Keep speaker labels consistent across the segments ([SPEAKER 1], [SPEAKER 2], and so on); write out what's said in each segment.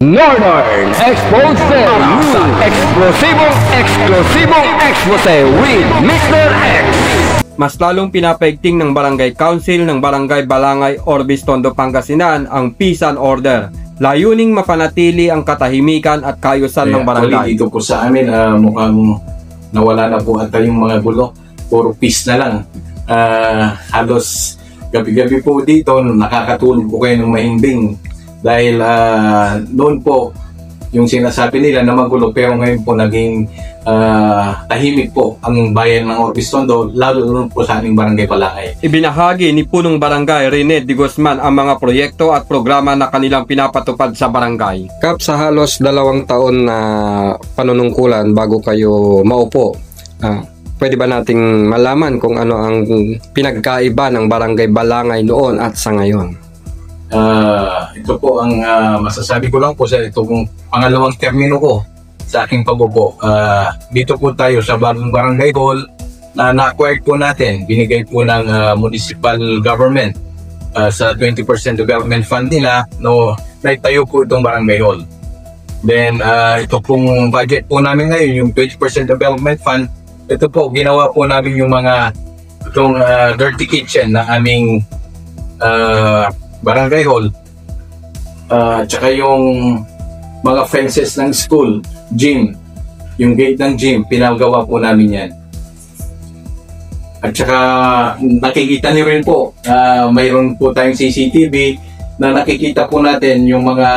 [SPEAKER 1] Northern Expose News. Eksklosibong expose with Mr. X.
[SPEAKER 2] Mas lalong pinapaigting ng Barangay Council ng Barangay Balangay, Orbis, Tondo, Pangasinan ang peace and order. Layuning mapanatili ang katahimikan at kaayusan ng barangay.
[SPEAKER 3] Dito po sa amin, mukhang nawala na po ata yung mga gulo. Puro peace na lang. Halos gabi-gabi po dito, nakakatulog po kayo ng mahimbing. Dahil noon po, yung sinasabi nila na magulo, pero ngayon po naging tahimik po ang bayan ng Orbis, Tondo, lalo po sa aming Barangay Balangay.
[SPEAKER 2] Ibinahagi ni Punong Barangay Rene de Guzman ang mga proyekto at programa na kanilang pinapatupad sa barangay.
[SPEAKER 4] Kap, sa halos 2 taon na panunungkulan bago kayo maupo, pwede ba nating malaman kung ano ang pinagkaiba ng Barangay Balangay noon at sa ngayon?
[SPEAKER 3] Ito po ang masasabi ko lang po sa itong pangalawang termino ko sa aking pabubo. Dito po tayo sa Barangay Hall na na-acquired po natin, binigay po ng municipal government sa 20% development fund nila, no, naitayo po itong Barangay Hall. Then ito pong budget po namin ngayon, yung 20% development fund, ito po ginawa po namin yung mga itong dirty kitchen na aming Barangay Hall, tsaka yung mga fences ng school, gym, yung gate ng gym, pinagawa po namin yan. At tsaka nakikita niyo rin po, mayroon po tayong CCTV na nakikita po natin yung mga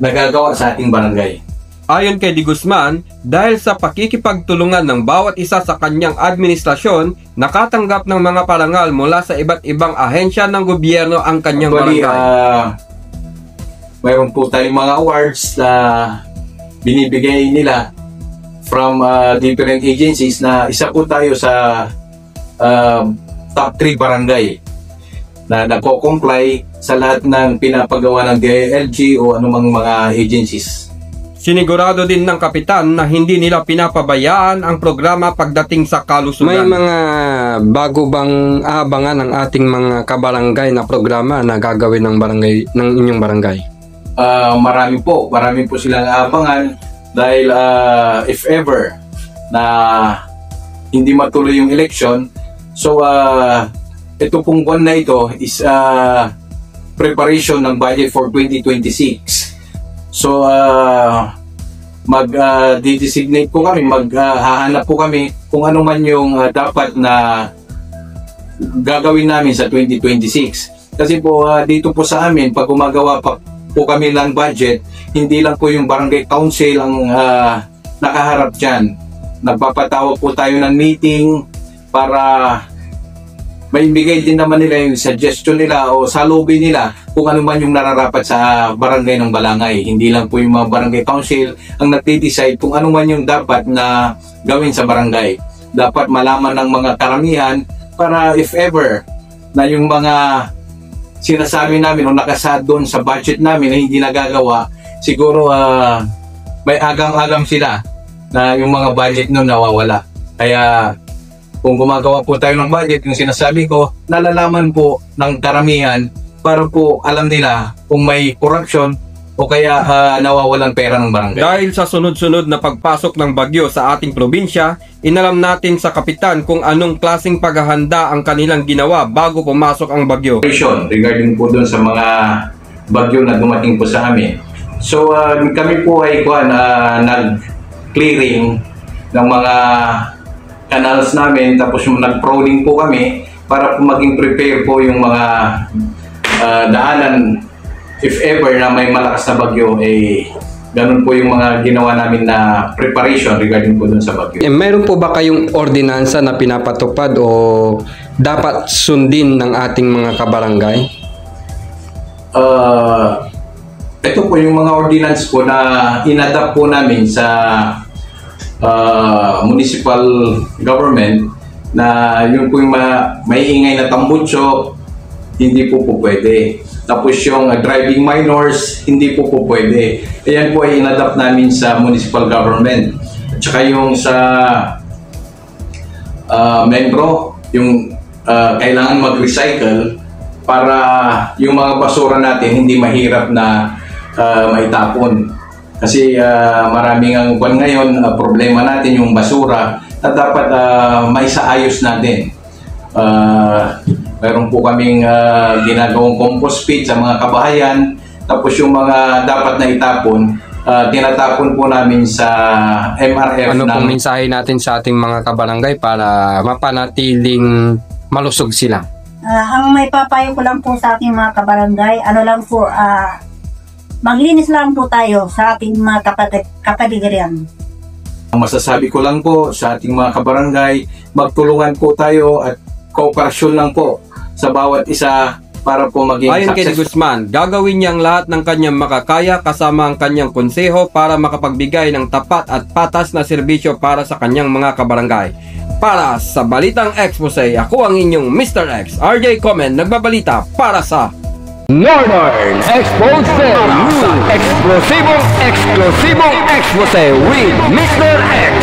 [SPEAKER 3] nagagawa sa ating barangay.
[SPEAKER 2] Ayon kay de Guzman, dahil sa pakikipagtulungan ng bawat isa sa kanyang administrasyon, nakatanggap ng mga parangal mula sa iba't ibang ahensya ng gobyerno ang kanyang barangay.
[SPEAKER 3] Mayroon po tayong mga awards na binibigay nila from different agencies na isa po tayo sa top 3 barangay na nagko-comply sa lahat ng pinapagawa ng DILG o anumang mga agencies.
[SPEAKER 2] Sinigurado din ng kapitan na hindi nila pinapabayaan ang programa pagdating sa kalusugan.
[SPEAKER 4] May mga bago bang aabangan ng ating mga kabarangay na programa na gagawin ng barangay, ng inyong barangay?
[SPEAKER 3] Marami po silang aabangan dahil if ever na hindi matuloy yung election, so ito pong buwan na ito is preparation ng budget for 2026. So, mag-designate po kami, maghahanap po kami kung ano man yung dapat na gagawin namin sa 2026. Kasi po, dito po sa amin, pag gumagawa pa po kami ng budget, hindi lang po yung Barangay Council ang nakaharap dyan. Nagpapatawag po tayo ng meeting para maibigay din naman nila yung suggestion nila o salubin nila kung ano man yung nararapat sa barangay ng Balangay. Hindi lang po yung mga barangay council ang nagde-decide kung ano man yung dapat na gawin sa barangay. Dapat malaman ng mga karamihan para if ever na yung mga sinasabi namin o nakasad doon sa budget namin na hindi nagagawa, siguro may agang-agam sila na yung mga budget nun nawawala. Kaya kung gumagawa po tayo ng budget, yung sinasabi ko, nalalaman po ng karamihan para po alam nila kung may corruption o kaya nawawalan pera ng barangay.
[SPEAKER 2] Dahil sa sunod-sunod na pagpasok ng bagyo sa ating probinsya, inalam natin sa kapitan kung anong klaseng paghahanda ang kanilang ginawa bago pumasok ang bagyo.
[SPEAKER 3] Regarding po doon sa mga bagyo na dumating po sa amin. So kami po ay nag-clearing ng mga canals namin, tapos nag-proning po kami para po maging prepare po yung mga daanan if ever na may malakas na bagyo, ganun po yung mga ginawa namin na preparation regarding po dun sa bagyo.
[SPEAKER 4] Meron po ba kayong ordinansa na pinapatupad o dapat sundin ng ating mga kabarangay?
[SPEAKER 3] Ito po yung mga ordinance po na inadapt po namin sa municipal government na yun po yung may ingay na tambutso, hindi po pwede. Tapos yung driving minors, hindi po pwede. Ayan po ay inadapt namin sa municipal government. At saka yung sa membro, yung kailangan mag-recycle para yung mga basura natin hindi mahirap na maitapon. Kasi maraming ang ngayon problema natin yung basura na dapat maisaayos natin. Meron po kaming ginagawang compost pit sa mga kabahayan, tapos yung mga dapat na itapon, tinatapon po namin sa MRF.
[SPEAKER 4] Ano pong mensahe natin sa ating mga kabarangay para mapanatiling malusog sila?
[SPEAKER 5] Ang may papayo ko lang po sa ating mga kabarangay, ano lang po, maglinis lang po tayo sa ating mga kapaligiran.
[SPEAKER 3] Ang masasabi ko lang po sa ating mga kabarangay, magtulungan po tayo at kooperasyon lang po sa bawat isa para po maging
[SPEAKER 2] Ayon kay Guzman, gagawin niya ang lahat ng kanyang makakaya kasama ang kanyang konseho para makapagbigay ng tapat at patas na serbisyo para sa kanyang mga kabarangay. Para sa Balitang Expose, ako ang inyong Mr. X, RJ Komen, nagbabalita para sa
[SPEAKER 1] Northern Exposed News. Explosibong expose with Mr. X.